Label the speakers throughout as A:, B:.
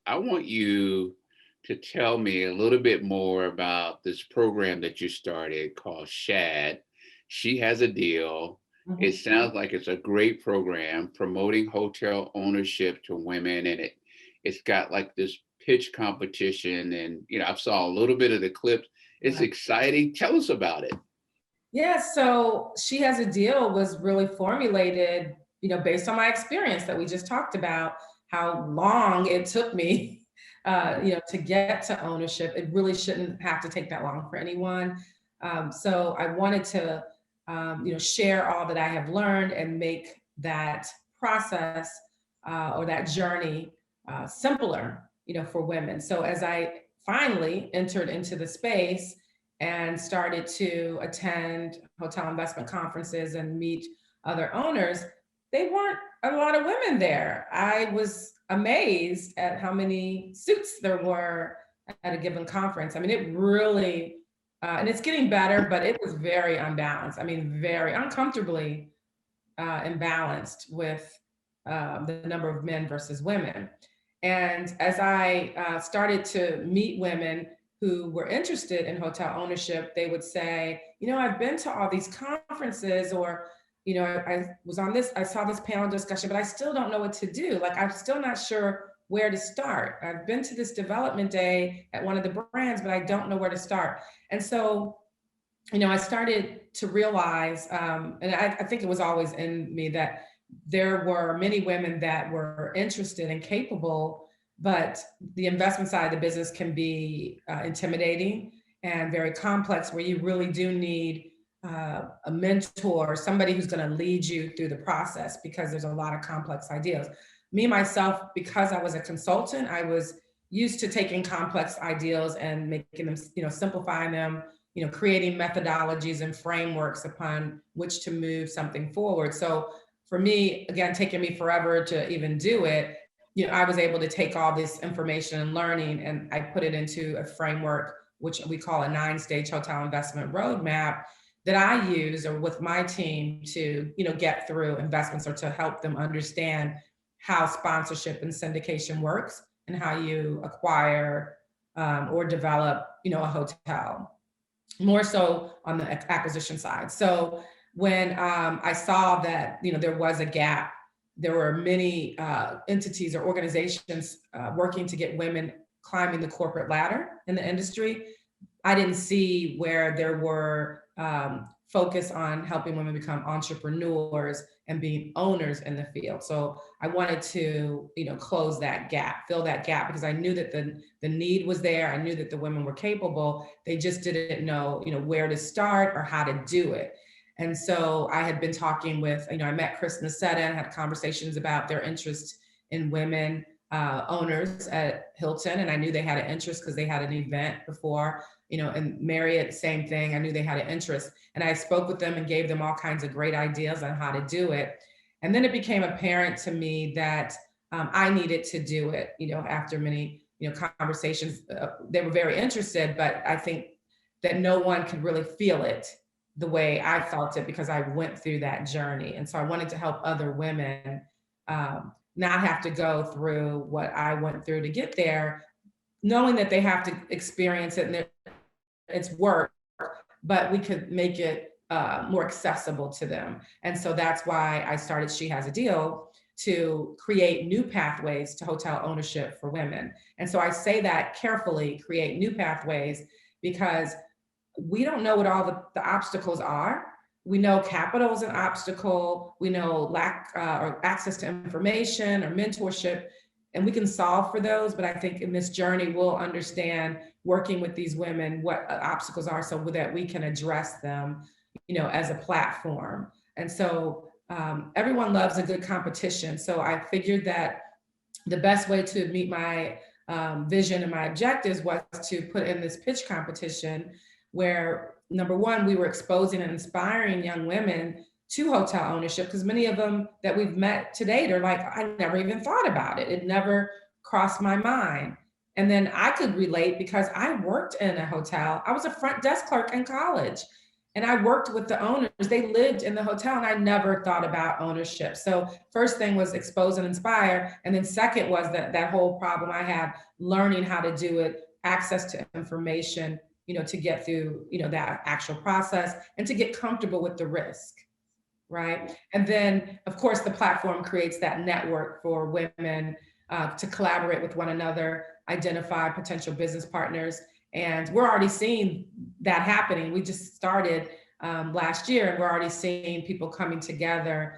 A: I want you to tell me a little bit more about this program that you started called SHAD. She has a deal. It
B: Mhm.
A: sounds like it's a great program promoting hotel ownership to women, and it's got like this pitch competition. And I saw a little bit of the clips. It's
B: Right.
A: exciting. Tell us about it.
B: Yeah, so She Has a Deal was really formulated, based on my experience that we just talked about, how long it took me, to get to ownership. It really shouldn't have to take that long for anyone. So I wanted to, share all that I have learned and make that process or that journey simpler, for women. So as I finally entered into the space and started to attend hotel investment conferences and meet other owners, they weren't a lot of women there. I was amazed at how many suits there were at a given conference. I mean, it really, and it's getting better, but it was very unbalanced. I mean, very uncomfortably imbalanced with the number of men versus women. And as I started to meet women who were interested in hotel ownership, they would say, I've been to all these conferences, or, I was on this, I saw this panel discussion, but I still don't know what to do. Like, I'm still not sure where to start. I've been to this development day at one of the brands, but I don't know where to start. And so I started to realize, and I think it was always in me, that there were many women that were interested and capable, but the investment side of the business can be intimidating and very complex, where you really do need a mentor, somebody who's going to lead you through the process, because there's a lot of complex ideas. Me, myself, because I was a consultant, I was used to taking complex ideals and making them, simplifying them, creating methodologies and frameworks upon which to move something forward. So for me, again, taking me forever to even do it, I was able to take all this information and learning, and I put it into a framework, which we call a 9-stage hotel investment roadmap, that I use or with my team to, get through investments, or to help them understand how sponsorship and syndication works, and how you acquire or develop, a hotel, more so on the acquisition side. So when I saw that, there was a gap, there were many entities or organizations working to get women climbing the corporate ladder in the industry. I didn't see where there were focus on helping women become entrepreneurs and being owners in the field. So I wanted to, close that gap, fill that gap, because I knew that the need was there. I knew that the women were capable. They just didn't know, where to start or how to do it. And so I had been talking with, I met Chris Nassetta and had conversations about their interest in women owners at Hilton. And I knew they had an interest because they had an event before, and Marriott, same thing. I knew they had an interest. And I spoke with them and gave them all kinds of great ideas on how to do it. And then it became apparent to me that I needed to do it, after many, conversations. They were very interested, but I think that no one could really feel it the way I felt it, because I went through that journey. And so I wanted to help other women not have to go through what I went through to get there, knowing that they have to experience it, and it's work, but we could make it more accessible to them. And so that's why I started She Has a Deal, to create new pathways to hotel ownership for women. And so I say that carefully, create new pathways, because we don't know what all the obstacles are. We know capital is an obstacle. We know lack or access to information or mentorship, and we can solve for those. But I think in this journey, we'll understand, working with these women, what obstacles are, so that we can address them, as a platform. And so everyone loves a good competition. So I figured that the best way to meet my vision and my objectives was to put in this pitch competition, where, number one, we were exposing and inspiring young women to hotel ownership, because many of them that we've met to date are like, I never even thought about it. It never crossed my mind. And then I could relate, because I worked in a hotel. I was a front desk clerk in college. And I worked with the owners. They lived in the hotel and I never thought about ownership. So first thing was expose and inspire. And then second was that whole problem I had learning how to do it, access to information, to get through, that actual process and to get comfortable with the risk. Right. And then, of course, the platform creates that network for women to collaborate with one another, identify potential business partners. And we're already seeing that happening. We just started last year, and we're already seeing people coming together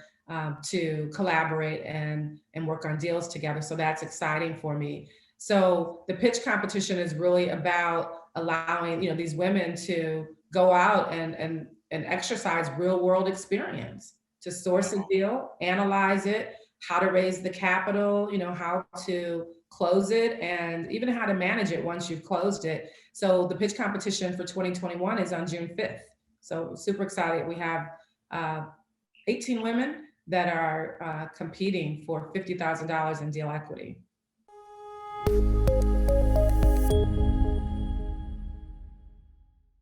B: to collaborate and work on deals together. So that's exciting for me. So the pitch competition is really about allowing these women to go out and exercise real world experience to source a deal, analyze it, how to raise the capital, how to close it, and even how to manage it once you've closed it. So the pitch competition for 2021 is on June 5th. So super excited. We have 18 women that are competing for $50,000 in deal equity.